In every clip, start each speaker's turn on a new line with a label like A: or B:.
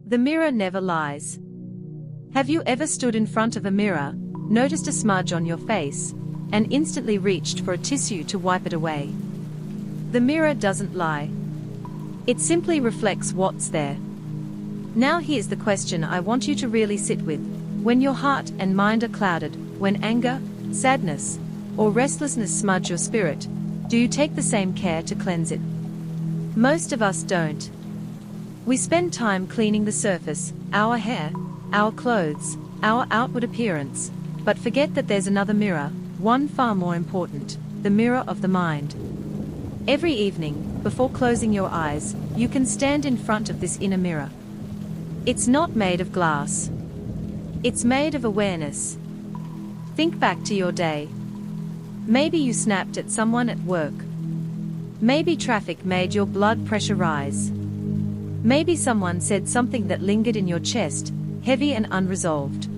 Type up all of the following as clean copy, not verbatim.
A: The mirror never lies. Have you ever stood in front of a mirror, noticed a smudge on your face, and instantly reached for a tissue to wipe it away? The mirror doesn't lie. It simply reflects what's there. Now here's the question I want you to really sit with. When your heart and mind are clouded, when anger, sadness, or restlessness smudge your spirit, do you take the same care to cleanse it? Most of us don't. We spend time cleaning the surface, our hair, our clothes, our outward appearance, but forget that there's another mirror, one far more important, the mirror of the mind. Every evening, before closing your eyes, you can stand in front of this inner mirror. It's not made of glass. It's made of awareness. Think back to your day. Maybe you snapped at someone at work. Maybe traffic made your blood pressure rise. Maybe someone said something that lingered in your chest, heavy and unresolved.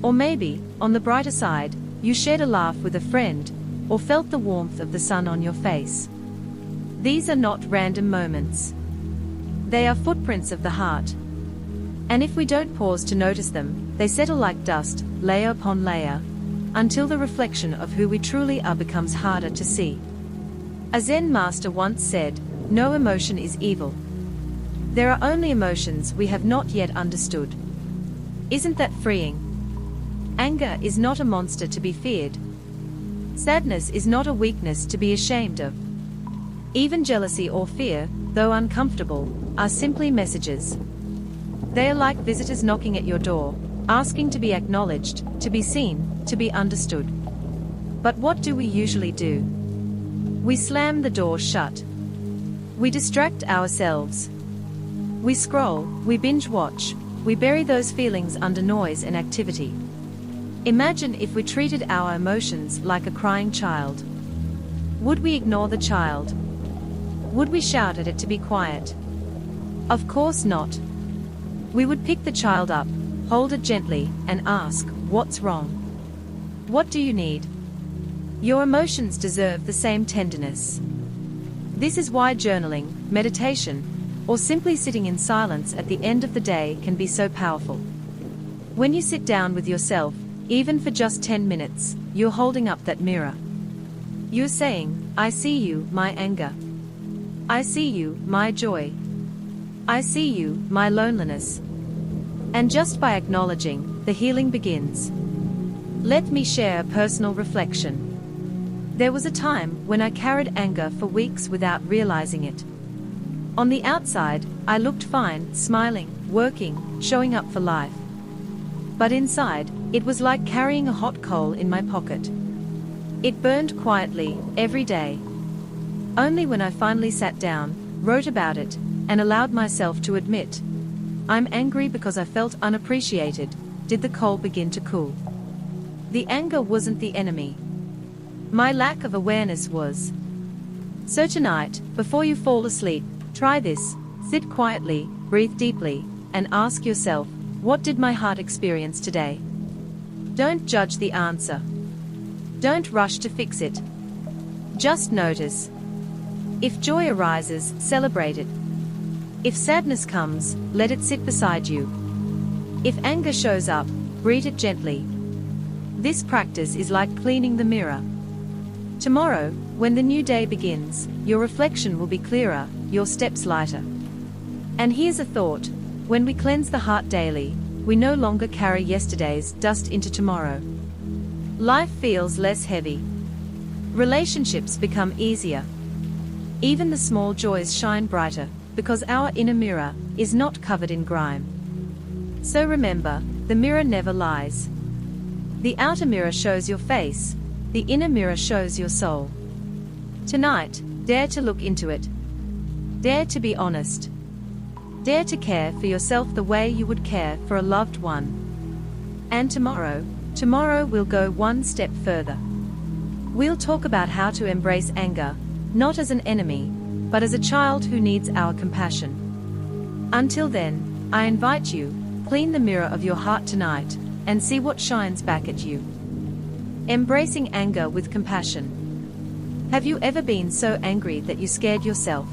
A: Or maybe, on the brighter side, you shared a laugh with a friend, or felt the warmth of the sun on your face. These are not random moments. They are footprints of the heart. And if we don't pause to notice them, they settle like dust, layer upon layer, until the reflection of who we truly are becomes harder to see. A Zen master once said, "No emotion is evil. There are only emotions we have not yet understood." Isn't that freeing? Anger is not a monster to be feared. Sadness is not a weakness to be ashamed of. Even jealousy or fear, though uncomfortable, are simply messages. They are like visitors knocking at your door, asking to be acknowledged, to be seen, to be understood. But what do we usually do? We slam the door shut. We distract ourselves. We scroll, we binge watch, we bury those feelings under noise and activity. Imagine if we treated our emotions like a crying child. Would we ignore the child? Would we shout at it to be quiet? Of course not. We would pick the child up, hold it gently, and ask, "What's wrong? What do you need?" Your emotions deserve the same tenderness. This is why journaling, meditation, or simply sitting in silence at the end of the day can be so powerful. When you sit down with yourself, even for just 10 minutes, you're holding up that mirror. You're saying, "I see you, my anger. I see you, my joy. I see you, my loneliness." And just by acknowledging, the healing begins. Let me share a personal reflection. There was a time when I carried anger for weeks without realizing it. On the outside, I looked fine, smiling, working, showing up for life. But inside, it was like carrying a hot coal in my pocket. It burned quietly, every day. Only when I finally sat down, wrote about it, and allowed myself to admit, "I'm angry because I felt unappreciated," did the coal begin to cool. The anger wasn't the enemy. My lack of awareness was. So tonight, before you fall asleep, try this: sit quietly, breathe deeply, and ask yourself, what did my heart experience today? Don't judge the answer. Don't rush to fix it. Just notice. If joy arises, celebrate it. If sadness comes, let it sit beside you. If anger shows up, greet it gently. This practice is like cleaning the mirror. Tomorrow, when the new day begins, your reflection will be clearer, your steps lighter. And here's a thought: when we cleanse the heart daily, we no longer carry yesterday's dust into tomorrow. Life feels less heavy. Relationships become easier. Even the small joys shine brighter, because our inner mirror is not covered in grime. So remember, the mirror never lies. The outer mirror shows your face, the inner mirror shows your soul. Tonight, dare to look into it. Dare to be honest. Dare to care for yourself the way you would care for a loved one. And tomorrow we'll go one step further. We'll talk about how to embrace anger, not as an enemy, but as a child who needs our compassion. Until then, I invite you, clean the mirror of your heart tonight, and see what shines back at you. Embracing anger with compassion. Have you ever been so angry that you scared yourself?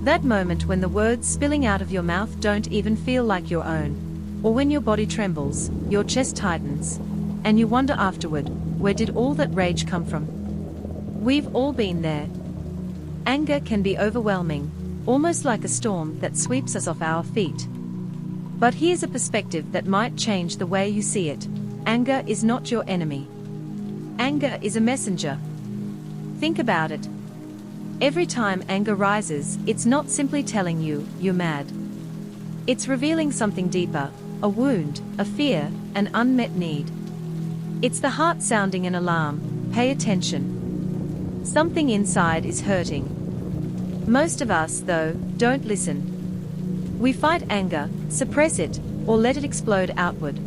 A: That moment when the words spilling out of your mouth don't even feel like your own, or when your body trembles, your chest tightens, and you wonder afterward, where did all that rage come from? We've all been there. Anger can be overwhelming, almost like a storm that sweeps us off our feet. But here's a perspective that might change the way you see it. Anger is not your enemy. Anger is a messenger. Think about it. Every time anger rises, it's not simply telling you, you're mad. It's revealing something deeper, a wound, a fear, an unmet need. It's the heart sounding an alarm, pay attention. Something inside is hurting. Most of us, though, don't listen. We fight anger, suppress it, or let it explode outward.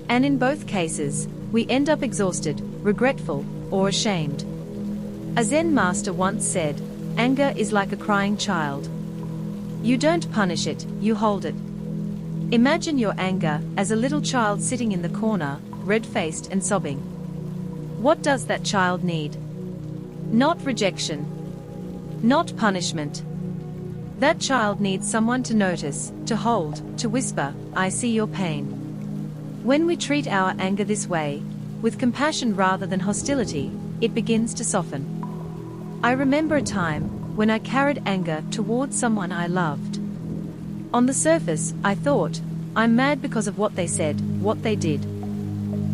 A: And in both cases, we end up exhausted, regretful, or ashamed. A Zen master once said, anger is like a crying child. You don't punish it, you hold it. Imagine your anger as a little child sitting in the corner, red-faced and sobbing. What does that child need? Not rejection. Not punishment. That child needs someone to notice, to hold, to whisper, I see your pain. When we treat our anger this way, with compassion rather than hostility, it begins to soften. I remember a time when I carried anger towards someone I loved. On the surface, I thought, I'm mad because of what they said, what they did.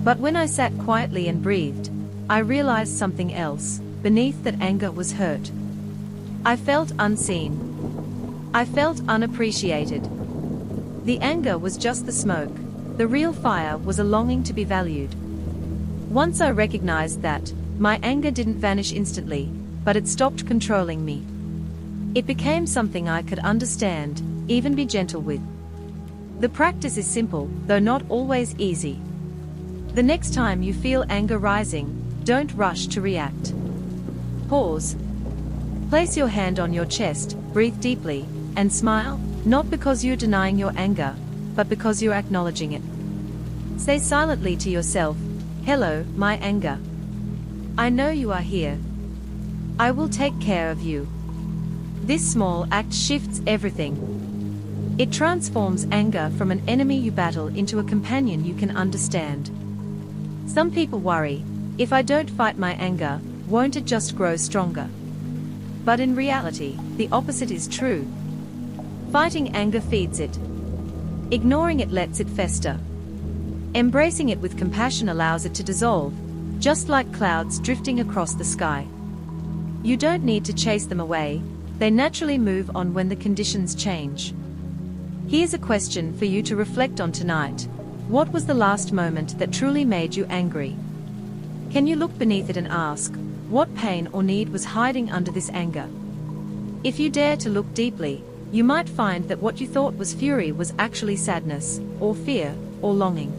A: But when I sat quietly and breathed, I realized something else. Beneath that anger was hurt. I felt unseen. I felt unappreciated. The anger was just the smoke. The real fire was a longing to be valued. Once I recognized that, my anger didn't vanish instantly, but it stopped controlling me. It became something I could understand, even be gentle with. The practice is simple, though not always easy. The next time you feel anger rising, don't rush to react. Pause. Place your hand on your chest, breathe deeply, and smile, not because you're denying your anger, but because you're acknowledging it. Say silently to yourself, hello, my anger. I know you are here. I will take care of you. This small act shifts everything. It transforms anger from an enemy you battle into a companion you can understand. Some people worry, if I don't fight my anger, won't it just grow stronger? But in reality, the opposite is true. Fighting anger feeds it. Ignoring it lets it fester. Embracing it with compassion allows it to dissolve, just like clouds drifting across the sky. You don't need to chase them away, they naturally move on when the conditions change. Here's a question for you to reflect on tonight. What was the last moment that truly made you angry? Can you look beneath it and ask, what pain or need was hiding under this anger? If you dare to look deeply, you might find that what you thought was fury was actually sadness, or fear, or longing.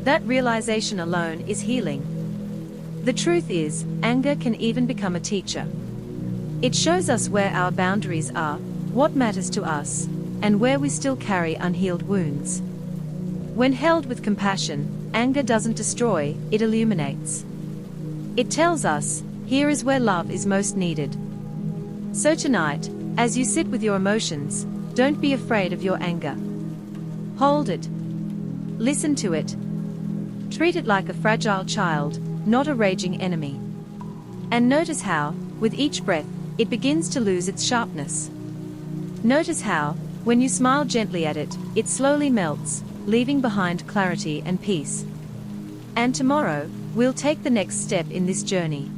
A: That realization alone is healing. The truth is, anger can even become a teacher. It shows us where our boundaries are, what matters to us, and where we still carry unhealed wounds. When held with compassion, anger doesn't destroy, it illuminates. It tells us, here is where love is most needed. So tonight, as you sit with your emotions, don't be afraid of your anger. Hold it. Listen to it. Treat it like a fragile child, not a raging enemy. And notice how, with each breath, it begins to lose its sharpness. Notice how, when you smile gently at it, it slowly melts, leaving behind clarity and peace. And tomorrow, we'll take the next step in this journey.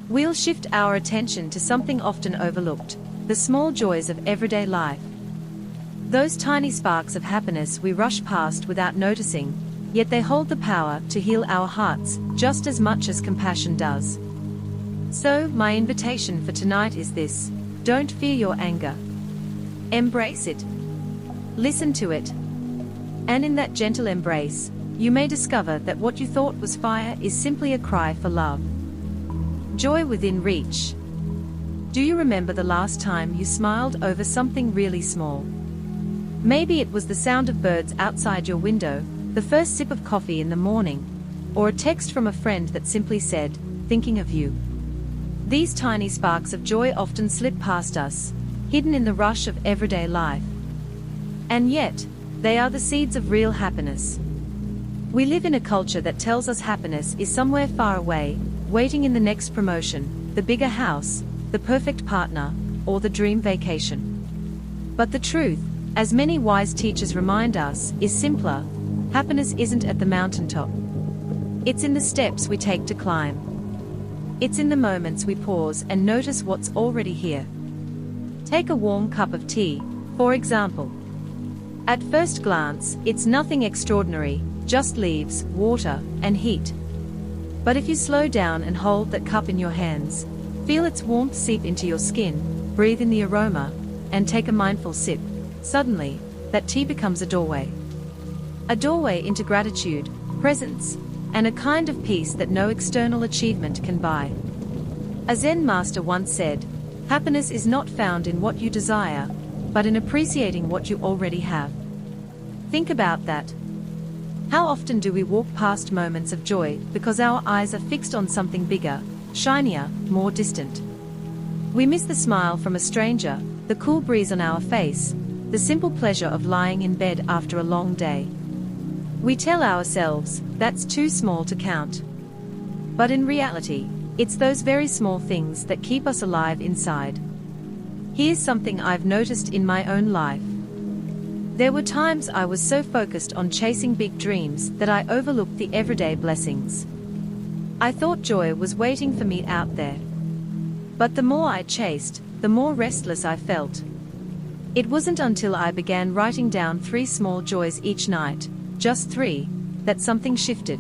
A: We'll shift our attention to something often overlooked, the small joys of everyday life. Those tiny sparks of happiness we rush past without noticing, yet they hold the power to heal our hearts just as much as compassion does. So, my invitation for tonight is this: don't fear your anger. Embrace it. Listen to it. And in that gentle embrace, you may discover that what you thought was fire is simply a cry for love. Joy within reach. Do you remember the last time you smiled over something really small? Maybe it was the sound of birds outside your window, the first sip of coffee in the morning, or a text from a friend that simply said, "Thinking of you." These tiny sparks of joy often slip past us, hidden in the rush of everyday life. And yet, they are the seeds of real happiness. We live in a culture that tells us happiness is somewhere far away, waiting in the next promotion, the bigger house, the perfect partner, or the dream vacation. But the truth, as many wise teachers remind us, is simpler. Happiness isn't at the mountaintop. It's in the steps we take to climb. It's in the moments we pause and notice what's already here. Take a warm cup of tea, for example. At first glance, it's nothing extraordinary, just leaves, water, and heat. But if you slow down and hold that cup in your hands, feel its warmth seep into your skin, breathe in the aroma, and take a mindful sip, suddenly, that tea becomes a doorway. A doorway into gratitude, presence, and a kind of peace that no external achievement can buy. A Zen master once said, "Happiness is not found in what you desire, but in appreciating what you already have." Think about that. How often do we walk past moments of joy because our eyes are fixed on something bigger, shinier, more distant? We miss the smile from a stranger, the cool breeze on our face, the simple pleasure of lying in bed after a long day. We tell ourselves, that's too small to count. But in reality, it's those very small things that keep us alive inside. Here's something I've noticed in my own life. There were times I was so focused on chasing big dreams that I overlooked the everyday blessings. I thought joy was waiting for me out there. But the more I chased, the more restless I felt. It wasn't until I began writing down 3 small joys each night, just 3, that something shifted.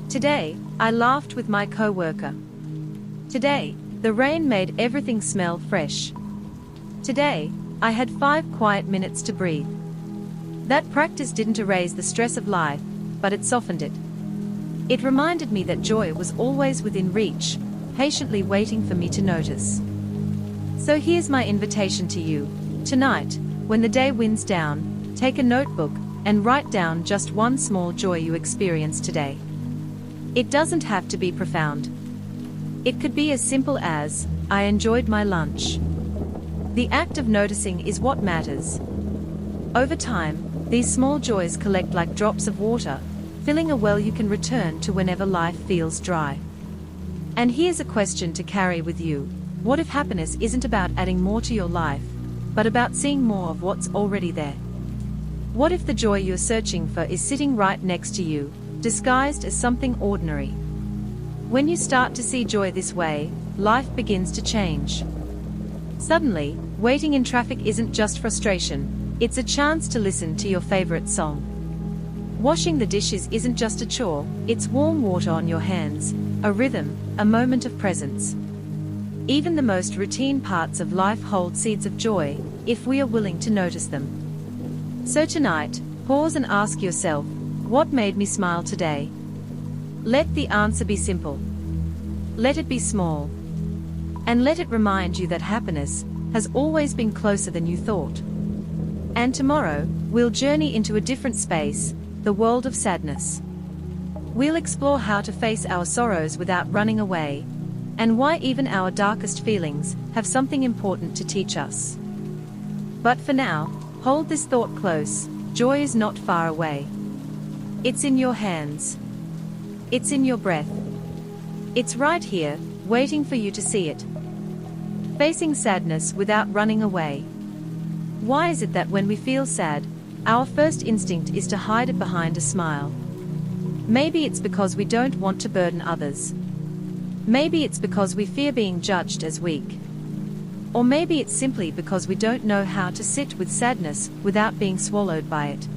A: Today, I laughed with my coworker. Today, the rain made everything smell fresh. Today, I had 5 quiet minutes to breathe. That practice didn't erase the stress of life, but it softened it. It reminded me that joy was always within reach, patiently waiting for me to notice. So here's my invitation to you. Tonight, when the day winds down, take a notebook and write down just one small joy you experienced today. It doesn't have to be profound. It could be as simple as, "I enjoyed my lunch." The act of noticing is what matters. Over time, these small joys collect like drops of water, filling a well you can return to whenever life feels dry. And here's a question to carry with you. What if happiness isn't about adding more to your life, but about seeing more of what's already there? What if the joy you're searching for is sitting right next to you, disguised as something ordinary? When you start to see joy this way, life begins to change. Suddenly, waiting in traffic isn't just frustration, it's a chance to listen to your favorite song. Washing the dishes isn't just a chore, it's warm water on your hands, a rhythm, a moment of presence. Even the most routine parts of life hold seeds of joy, if we are willing to notice them. So tonight, pause and ask yourself, what made me smile today? Let the answer be simple. Let it be small. And let it remind you that happiness has always been closer than you thought. And tomorrow, we'll journey into a different space, the world of sadness. We'll explore how to face our sorrows without running away, and why even our darkest feelings have something important to teach us. But for now, hold this thought close, joy is not far away. It's in your hands. It's in your breath. It's right here, waiting for you to see it. Facing sadness without running away. Why is it that when we feel sad, our first instinct is to hide it behind a smile? Maybe it's because we don't want to burden others. Maybe it's because we fear being judged as weak. Or maybe it's simply because we don't know how to sit with sadness without being swallowed by it.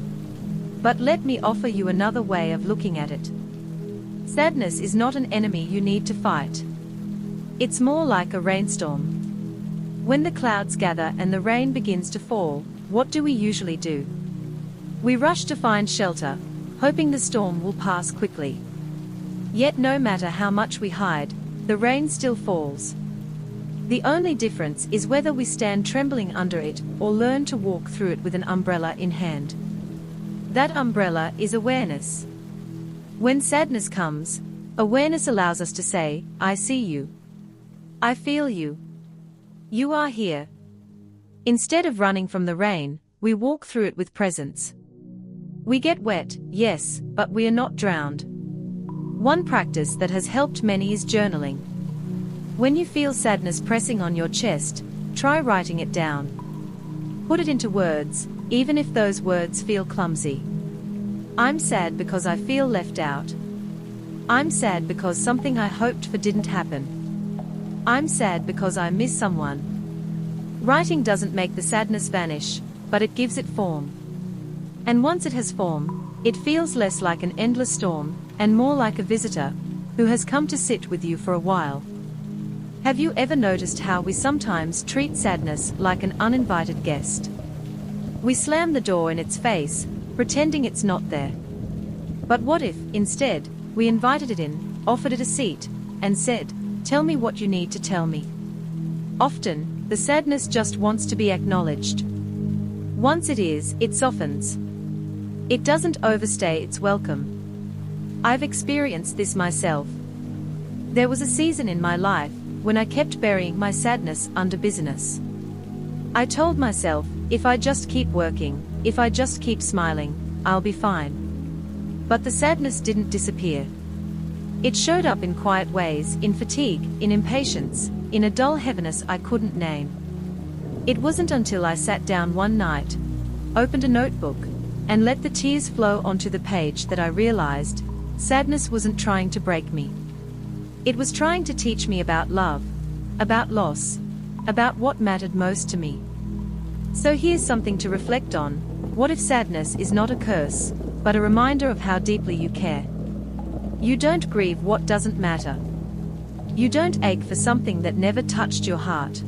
A: But let me offer you another way of looking at it. Sadness is not an enemy you need to fight. It's more like a rainstorm. When the clouds gather and the rain begins to fall, what do we usually do? We rush to find shelter, hoping the storm will pass quickly. Yet no matter how much we hide, the rain still falls. The only difference is whether we stand trembling under it or learn to walk through it with an umbrella in hand. That umbrella is awareness. When sadness comes, awareness allows us to say, I see you. I feel you. You are here. Instead of running from the rain, we walk through it with presence. We get wet, yes, but we are not drowned. One practice that has helped many is journaling. When you feel sadness pressing on your chest, try writing it down. Put it into words, even if those words feel clumsy. I'm sad because I feel left out. I'm sad because something I hoped for didn't happen. I'm sad because I miss someone. Writing doesn't make the sadness vanish, but it gives it form. And once it has form, it feels less like an endless storm, and more like a visitor, who has come to sit with you for a while. Have you ever noticed how we sometimes treat sadness like an uninvited guest? We slam the door in its face, pretending it's not there. But what if, instead, we invited it in, offered it a seat, and said, "Tell me what you need to tell me." Often, the sadness just wants to be acknowledged. Once it is, it softens. It doesn't overstay its welcome. I've experienced this myself. There was a season in my life when I kept burying my sadness under busyness. I told myself, if I just keep working, if I just keep smiling, I'll be fine. But the sadness didn't disappear. It showed up in quiet ways, in fatigue, in impatience, in a dull heaviness I couldn't name. It wasn't until I sat down one night, opened a notebook, and let the tears flow onto the page that I realized sadness wasn't trying to break me. It was trying to teach me about love, about loss, about what mattered most to me. So here's something to reflect on. What if sadness is not a curse, but a reminder of how deeply you care? You don't grieve what doesn't matter. You don't ache for something that never touched your heart.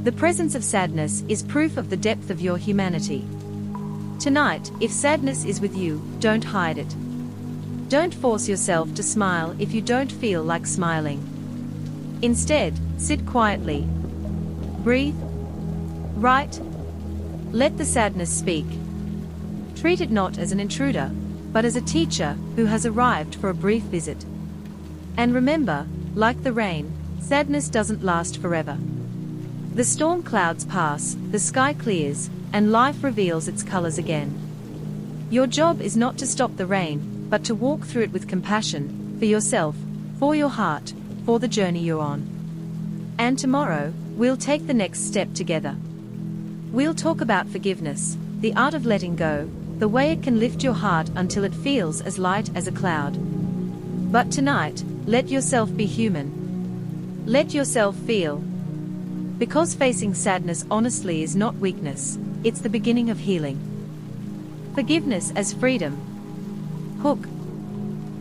A: The presence of sadness is proof of the depth of your humanity. Tonight, if sadness is with you, don't hide it. Don't force yourself to smile if you don't feel like smiling. Instead, sit quietly. Breathe. Write. Let the sadness speak. Treat it not as an intruder, but as a teacher who has arrived for a brief visit. And remember, like the rain, sadness doesn't last forever. The storm clouds pass, the sky clears, and life reveals its colors again. Your job is not to stop the rain, but to walk through it with compassion, for yourself, for your heart, for the journey you're on. And tomorrow, we'll take the next step together. We'll talk about forgiveness, the art of letting go, the way it can lift your heart until it feels as light as a cloud. But tonight, let yourself be human. Let yourself feel. Because facing sadness honestly is not weakness, it's the beginning of healing. Forgiveness as freedom. Hook.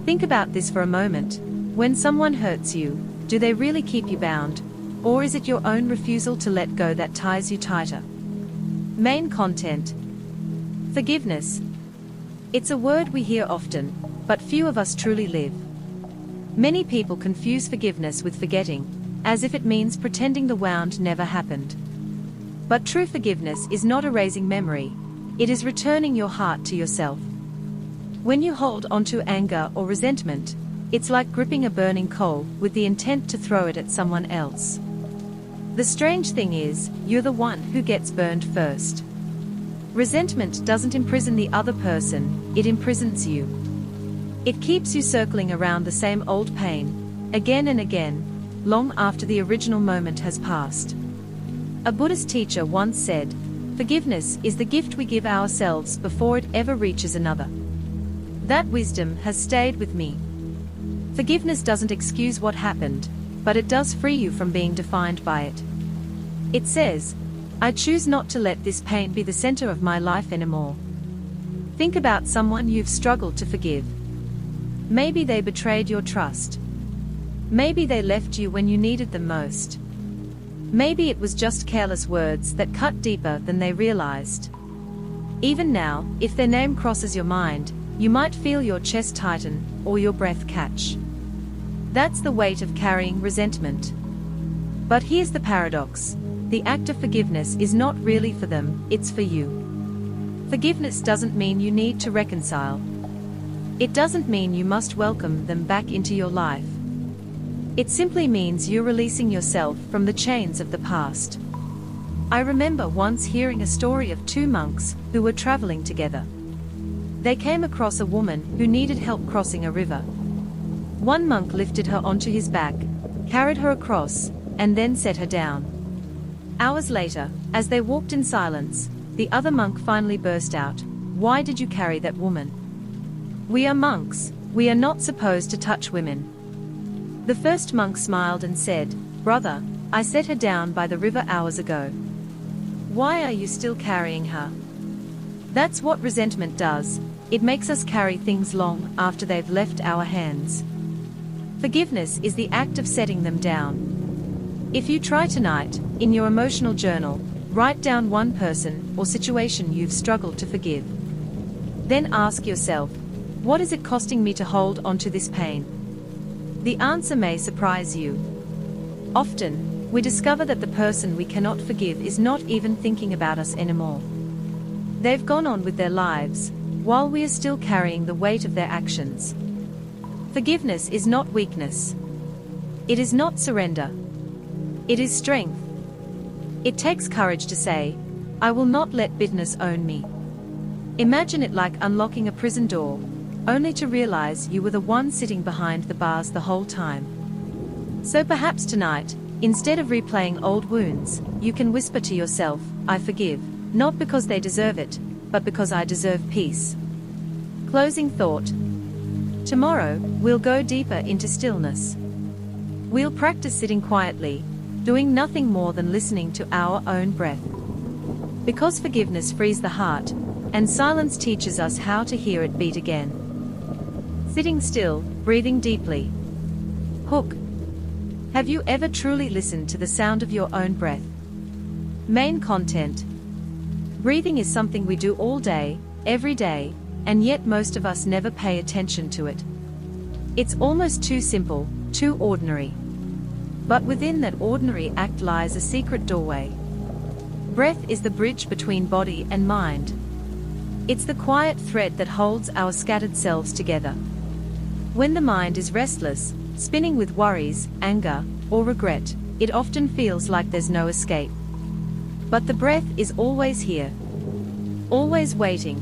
A: Think about this for a moment. When someone hurts you, do they really keep you bound? Or is it your own refusal to let go that ties you tighter? Main content. Forgiveness. It's a word we hear often, but few of us truly live. Many people confuse forgiveness with forgetting, as if it means pretending the wound never happened. But true forgiveness is not erasing memory, it is returning your heart to yourself. When you hold onto anger or resentment, it's like gripping a burning coal with the intent to throw it at someone else. The strange thing is, you're the one who gets burned first. Resentment doesn't imprison the other person, it imprisons you. It keeps you circling around the same old pain, again and again, long after the original moment has passed. A Buddhist teacher once said, "Forgiveness is the gift we give ourselves before it ever reaches another." That wisdom has stayed with me. Forgiveness doesn't excuse what happened, but it does free you from being defined by it. It says, "I choose not to let this pain be the center of my life anymore." Think about someone you've struggled to forgive. Maybe they betrayed your trust. Maybe they left you when you needed them most. Maybe it was just careless words that cut deeper than they realized. Even now, if their name crosses your mind, you might feel your chest tighten or your breath catch. That's the weight of carrying resentment. But here's the paradox. The act of forgiveness is not really for them, it's for you. Forgiveness doesn't mean you need to reconcile. It doesn't mean you must welcome them back into your life. It simply means you're releasing yourself from the chains of the past. I remember once hearing a story of two monks who were traveling together. They came across a woman who needed help crossing a river. One monk lifted her onto his back, carried her across, and then set her down. Hours later, as they walked in silence, the other monk finally burst out, "Why did you carry that woman? We are monks, we are not supposed to touch women." The first monk smiled and said, "Brother, I set her down by the river hours ago. Why are you still carrying her?" That's what resentment does, it makes us carry things long after they've left our hands. Forgiveness is the act of setting them down. If you try tonight, in your emotional journal, write down one person or situation you've struggled to forgive. Then ask yourself, what is it costing me to hold onto this pain? The answer may surprise you. Often, we discover that the person we cannot forgive is not even thinking about us anymore. They've gone on with their lives, while we are still carrying the weight of their actions. Forgiveness is not weakness. It is not surrender. It is strength. It takes courage to say, "I will not let bitterness own me." Imagine it like unlocking a prison door, only to realize you were the one sitting behind the bars the whole time. So perhaps tonight, instead of replaying old wounds, you can whisper to yourself, "I forgive, not because they deserve it, but because I deserve peace." Closing thought. Tomorrow, we'll go deeper into stillness. We'll practice sitting quietly, doing nothing more than listening to our own breath. Because forgiveness frees the heart, and silence teaches us how to hear it beat again. Sitting still, breathing deeply. Hook. Have you ever truly listened to the sound of your own breath? Main content. Breathing is something we do all day, every day, and yet most of us never pay attention to it. It's almost too simple, too ordinary. But within that ordinary act lies a secret doorway. Breath is the bridge between body and mind. It's the quiet thread that holds our scattered selves together. When the mind is restless, spinning with worries, anger, or regret, it often feels like there's no escape. But the breath is always here, always waiting.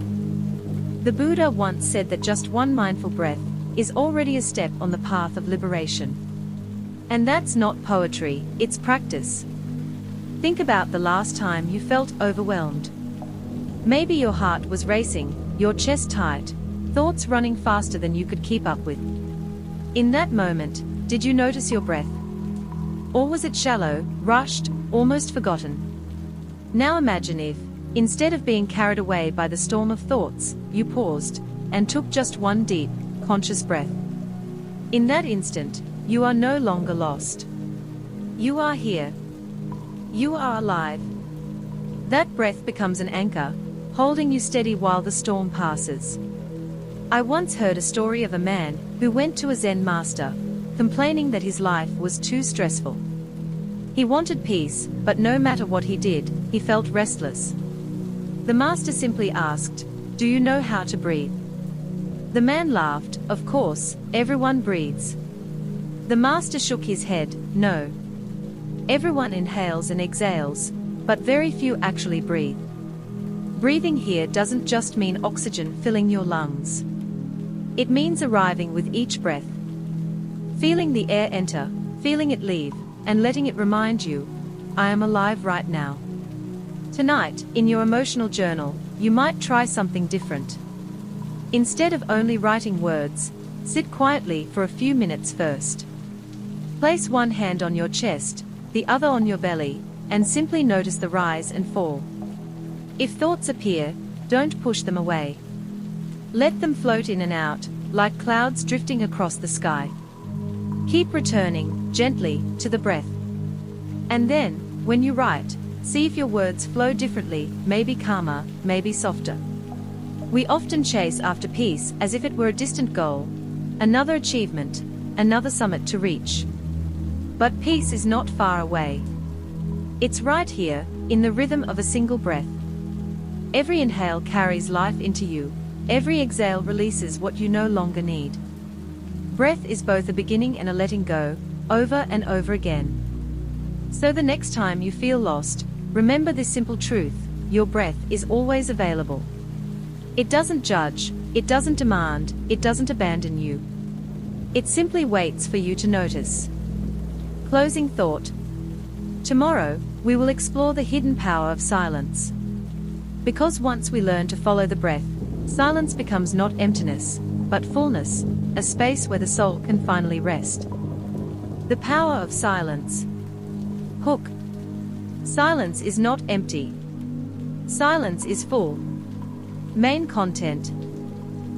A: The Buddha once said that just one mindful breath is already a step on the path of liberation. And that's not poetry, it's practice. Think about the last time you felt overwhelmed. Maybe your heart was racing, your chest tight, thoughts running faster than you could keep up with. In that moment, did you notice your breath? Or was it shallow, rushed, almost forgotten? Now imagine if, instead of being carried away by the storm of thoughts, you paused and took just one deep, conscious breath. In that instant, you are no longer lost. You are here. You are alive. That breath becomes an anchor, holding you steady while the storm passes. I once heard a story of a man who went to a Zen master, complaining that his life was too stressful. He wanted peace, but no matter what he did, he felt restless. The master simply asked, "Do you know how to breathe?" The man laughed, "Of course, everyone breathes." The master shook his head, "No. Everyone inhales and exhales, but very few actually breathe. Breathing here doesn't just mean oxygen filling your lungs. It means arriving with each breath. Feeling the air enter, feeling it leave, and letting it remind you, I am alive right now." Tonight, in your emotional journal, you might try something different. Instead of only writing words, sit quietly for a few minutes first. Place one hand on your chest, the other on your belly, and simply notice the rise and fall. If thoughts appear, don't push them away. Let them float in and out, like clouds drifting across the sky. Keep returning, gently, to the breath. And then, when you write, see if your words flow differently, maybe calmer, maybe softer. We often chase after peace as if it were a distant goal, another achievement, another summit to reach. But peace is not far away. It's right here, in the rhythm of a single breath. Every inhale carries life into you, every exhale releases what you no longer need. Breath is both a beginning and a letting go, over and over again. So the next time you feel lost, remember this simple truth: your breath is always available. It doesn't judge, it doesn't demand, it doesn't abandon you. It simply waits for you to notice. Closing thought. Tomorrow, we will explore the hidden power of silence. Because once we learn to follow the breath, silence becomes not emptiness, but fullness, a space where the soul can finally rest. The power of silence. Hook. Silence is not empty. Silence is full. Main content.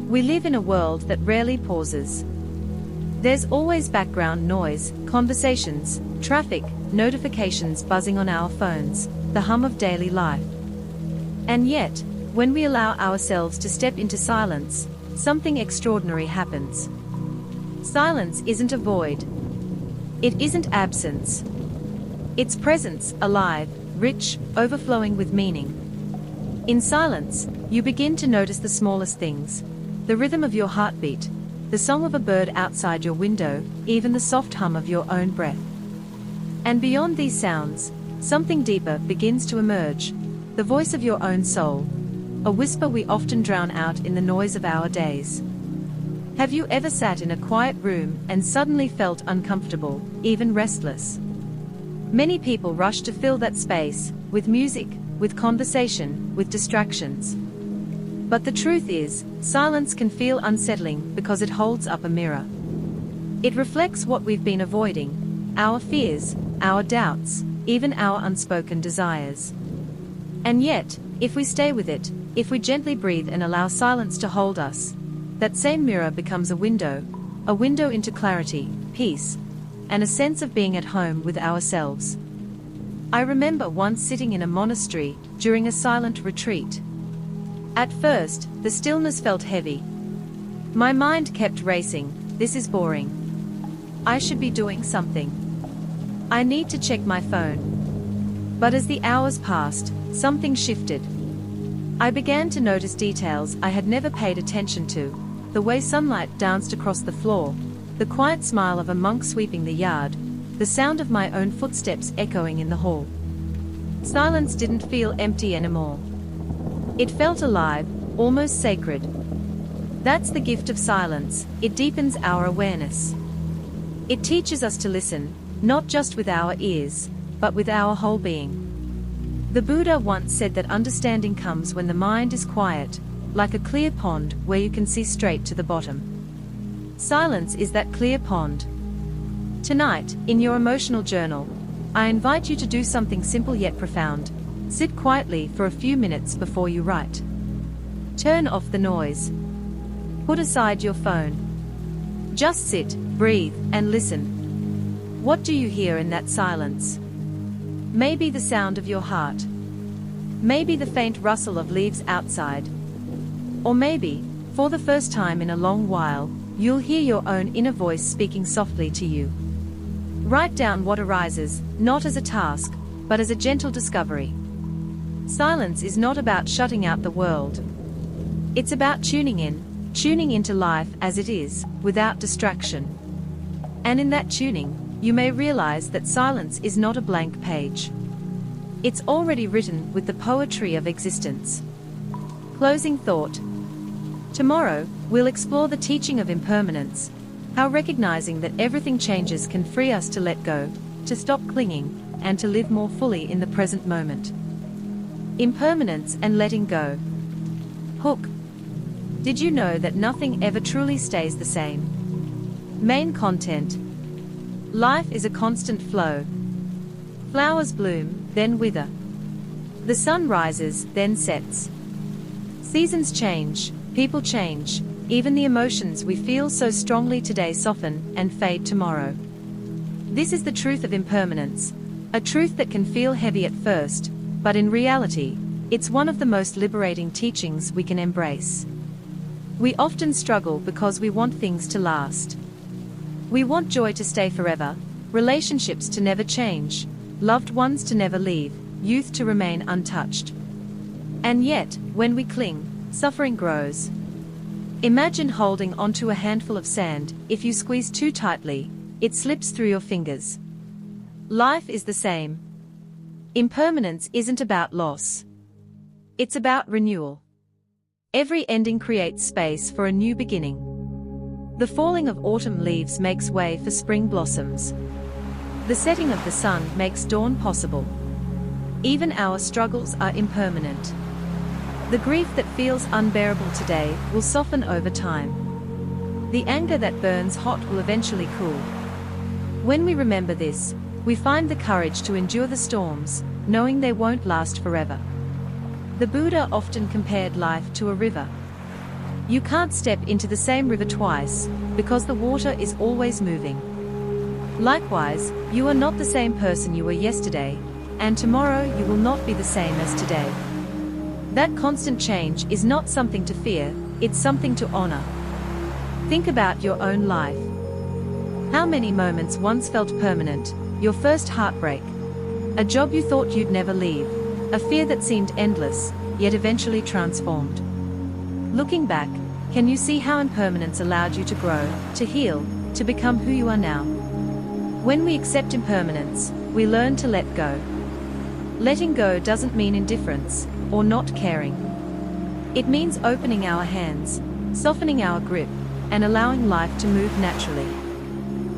A: We live in a world that rarely pauses. There's always background noise, conversations, traffic, notifications buzzing on our phones, the hum of daily life. And yet, when we allow ourselves to step into silence, something extraordinary happens. Silence isn't a void. It isn't absence. It's presence, alive, rich, overflowing with meaning. In silence, you begin to notice the smallest things: the rhythm of your heartbeat, the song of a bird outside your window, even the soft hum of your own breath. And beyond these sounds, something deeper begins to emerge: the voice of your own soul, a whisper we often drown out in the noise of our days. Have you ever sat in a quiet room and suddenly felt uncomfortable, even restless? Many people rush to fill that space with music, with conversation, with distractions. But the truth is, silence can feel unsettling because it holds up a mirror. It reflects what we've been avoiding: our fears, our doubts, even our unspoken desires. And yet, if we stay with it, if we gently breathe and allow silence to hold us, that same mirror becomes a window into clarity, peace, and a sense of being at home with ourselves. I remember once sitting in a monastery during a silent retreat. At first, the stillness felt heavy. My mind kept racing: this is boring. I should be doing something. I need to check my phone. But as the hours passed, something shifted. I began to notice details I had never paid attention to: the way sunlight danced across the floor, the quiet smile of a monk sweeping the yard, the sound of my own footsteps echoing in the hall. Silence didn't feel empty anymore. It felt alive, almost sacred. That's the gift of silence: it deepens our awareness. It teaches us to listen, not just with our ears, but with our whole being. The Buddha once said that understanding comes when the mind is quiet, like a clear pond where you can see straight to the bottom. Silence is that clear pond. Tonight, in your emotional journal, I invite you to do something simple yet profound. Sit quietly for a few minutes before you write. Turn off the noise. Put aside your phone. Just sit, breathe, and listen. What do you hear in that silence? Maybe the sound of your heart. Maybe the faint rustle of leaves outside. Or maybe, for the first time in a long while, you'll hear your own inner voice speaking softly to you. Write down what arises, not as a task, but as a gentle discovery. Silence is not about shutting out the world. It's about tuning into life as it is, without distraction. And in that tuning, you may realize that silence is not a blank page. It's already written with the poetry of existence. Closing thought. Tomorrow, we'll explore the teaching of impermanence, how recognizing that everything changes can free us to let go, to stop clinging, and to live more fully in the present moment. Impermanence and letting go. Hook. Did you know that nothing ever truly stays the same? Main content. Life is a constant flow. Flowers bloom, then wither. The sun rises, then sets. Seasons change, people change, even the emotions we feel so strongly today soften and fade tomorrow. This is the truth of impermanence, a truth that can feel heavy at first, but in reality, it's one of the most liberating teachings we can embrace. We often struggle because we want things to last. We want joy to stay forever, relationships to never change, loved ones to never leave, youth to remain untouched. And yet, when we cling, suffering grows. Imagine holding onto a handful of sand. If you squeeze too tightly, it slips through your fingers. Life is the same. Impermanence isn't about loss. It's about renewal. Every ending creates space for a new beginning. The falling of autumn leaves makes way for spring blossoms. The setting of the sun makes dawn possible. Even our struggles are impermanent. The grief that feels unbearable today will soften over time. The anger that burns hot will eventually cool. When we remember this, we find the courage to endure the storms, knowing they won't last forever. The Buddha often compared life to a river. You can't step into the same river twice, because the water is always moving. Likewise, you are not the same person you were yesterday, and tomorrow you will not be the same as today. That constant change is not something to fear, it's something to honor. Think about your own life. How many moments once felt permanent? Your first heartbreak, a job you thought you'd never leave, a fear that seemed endless, yet eventually transformed. Looking back, can you see how impermanence allowed you to grow, to heal, to become who you are now? When we accept impermanence, we learn to let go. Letting go doesn't mean indifference, or not caring. It means opening our hands, softening our grip, and allowing life to move naturally.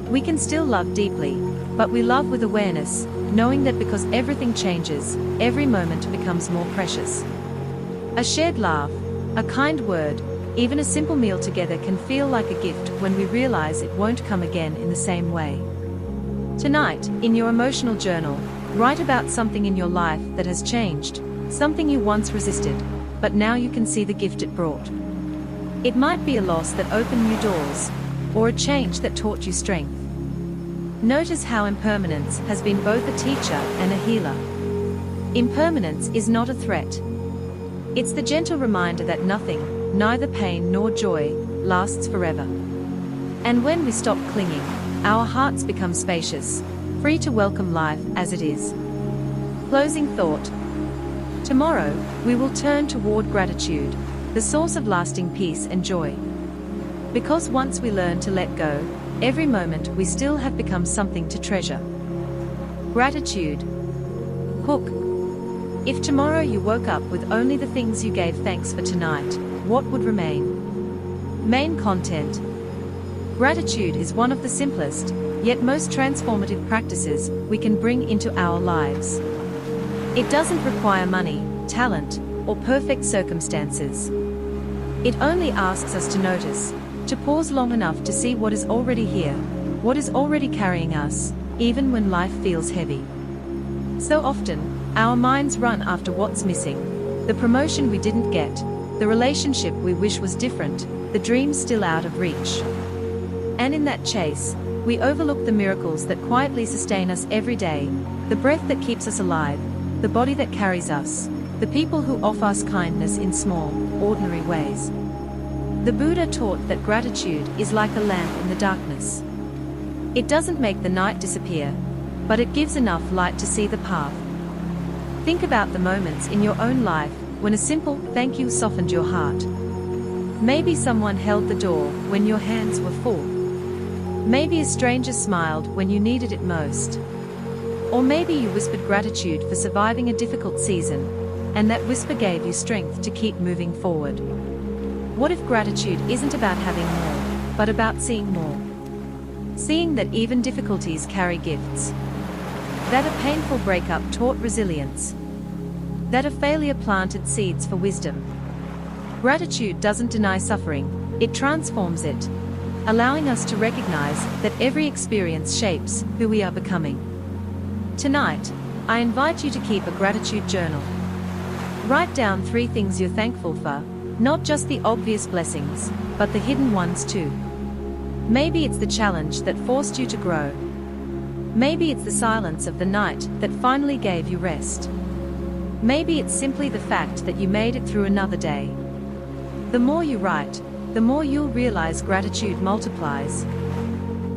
A: We can still love deeply, but we love with awareness, knowing that because everything changes, every moment becomes more precious. A shared laugh, a kind word, even a simple meal together can feel like a gift when we realize it won't come again in the same way. Tonight, in your emotional journal, write about something in your life that has changed, something you once resisted, but now you can see the gift it brought. It might be a loss that opened new doors, or a change that taught you strength. Notice how impermanence has been both a teacher and a healer. Impermanence is not a threat. It's the gentle reminder that nothing, neither pain nor joy, lasts forever. And when we stop clinging, our hearts become spacious, free to welcome life as it is. Closing thought. Tomorrow, we will turn toward gratitude, the source of lasting peace and joy. Because once we learn to let go, every moment we still have become something to treasure. Gratitude. Hook. If tomorrow you woke up with only the things you gave thanks for tonight, what would remain? Main content. Gratitude is one of the simplest, yet most transformative practices we can bring into our lives. It doesn't require money, talent, or perfect circumstances. It only asks us to notice, to pause long enough to see what is already here, what is already carrying us, even when life feels heavy. So often, our minds run after what's missing, the promotion we didn't get, the relationship we wish was different, the dreams still out of reach. And in that chase, we overlook the miracles that quietly sustain us every day, the breath that keeps us alive, the body that carries us, the people who offer us kindness in small, ordinary ways. The Buddha taught that gratitude is like a lamp in the darkness. It doesn't make the night disappear, but it gives enough light to see the path. Think about the moments in your own life when a simple thank you softened your heart. Maybe someone held the door when your hands were full. Maybe a stranger smiled when you needed it most. Or maybe you whispered gratitude for surviving a difficult season, and that whisper gave you strength to keep moving forward. What if gratitude isn't about having more, but about seeing more? Seeing that even difficulties carry gifts. That a painful breakup taught resilience. That a failure planted seeds for wisdom. Gratitude doesn't deny suffering, it transforms it, allowing us to recognize that every experience shapes who we are becoming. Tonight, I invite you to keep a gratitude journal. Write down 3 things you're thankful for, not just the obvious blessings, but the hidden ones too. Maybe it's the challenge that forced you to grow. Maybe it's the silence of the night that finally gave you rest. Maybe it's simply the fact that you made it through another day. The more you write, the more you'll realize gratitude multiplies.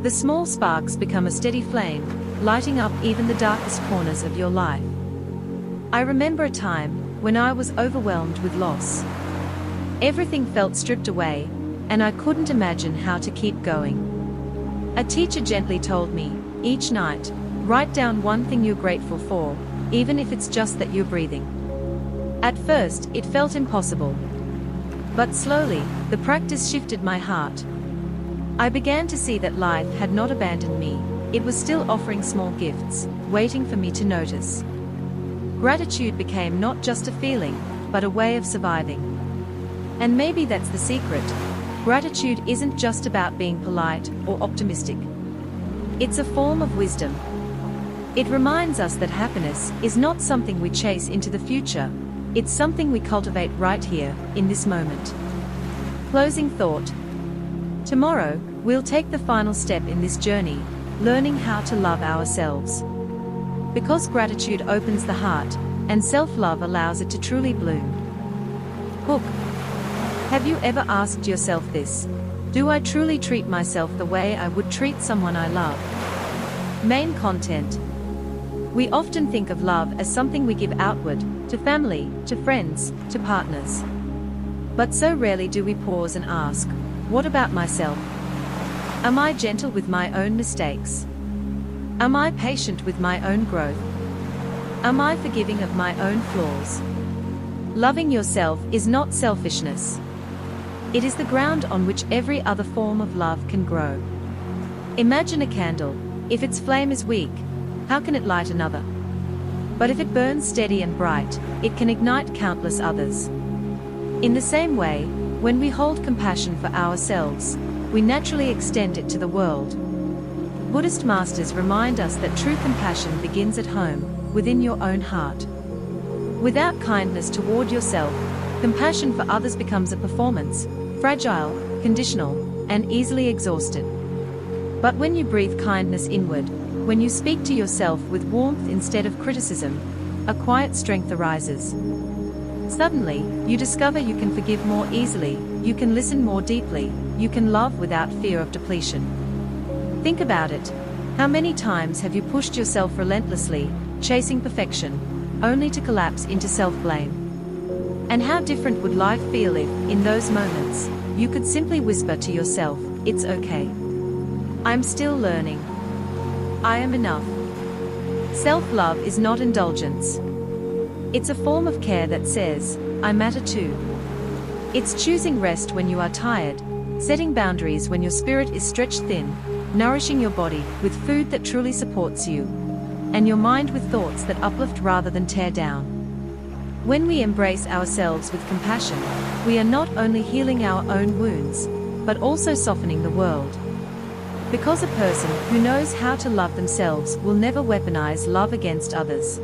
A: The small sparks become a steady flame, lighting up even the darkest corners of your life. I remember a time when I was overwhelmed with loss. Everything felt stripped away, and I couldn't imagine how to keep going. A teacher gently told me, each night, write down one thing you're grateful for, even if it's just that you're breathing. At first, it felt impossible. But slowly, the practice shifted my heart. I began to see that life had not abandoned me, it was still offering small gifts, waiting for me to notice. Gratitude became not just a feeling, but a way of surviving. And maybe that's the secret. Gratitude isn't just about being polite or optimistic. It's a form of wisdom. It reminds us that happiness is not something we chase into the future, it's something we cultivate right here, in this moment. Closing thought. Tomorrow, we'll take the final step in this journey, learning how to love ourselves. Because gratitude opens the heart, and self-love allows it to truly bloom. Hook. Have you ever asked yourself this? Do I truly treat myself the way I would treat someone I love? Main content. We often think of love as something we give outward, to family, to friends, to partners. But so rarely do we pause and ask, what about myself? Am I gentle with my own mistakes? Am I patient with my own growth? Am I forgiving of my own flaws? Loving yourself is not selfishness. It is the ground on which every other form of love can grow. Imagine a candle. If its flame is weak, how can it light another? But if it burns steady and bright, it can ignite countless others. In the same way, when we hold compassion for ourselves, we naturally extend it to the world. Buddhist masters remind us that true compassion begins at home, within your own heart. Without kindness toward yourself, compassion for others becomes a performance, fragile, conditional, and easily exhausted. But when you breathe kindness inward, when you speak to yourself with warmth instead of criticism, a quiet strength arises. Suddenly, you discover you can forgive more easily, you can listen more deeply, you can love without fear of depletion. Think about it. How many times have you pushed yourself relentlessly, chasing perfection, only to collapse into self-blame? And how different would life feel if, in those moments, you could simply whisper to yourself, it's okay. I'm still learning. I am enough. Self-love is not indulgence. It's a form of care that says, I matter too. It's choosing rest when you are tired, setting boundaries when your spirit is stretched thin, nourishing your body with food that truly supports you, and your mind with thoughts that uplift rather than tear down. When we embrace ourselves with compassion, we are not only healing our own wounds, but also softening the world. Because a person who knows how to love themselves will never weaponize love against others.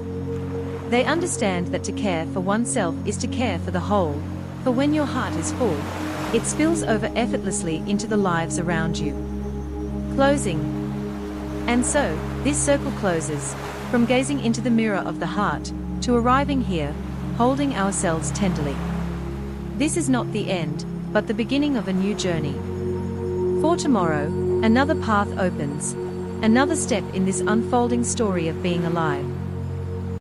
A: They understand that to care for oneself is to care for the whole, for when your heart is full, it spills over effortlessly into the lives around you. Closing. And so, this circle closes, from gazing into the mirror of the heart, to arriving here, holding ourselves tenderly. This is not the end, but the beginning of a new journey. For tomorrow, another path opens, another step in this unfolding story of being alive.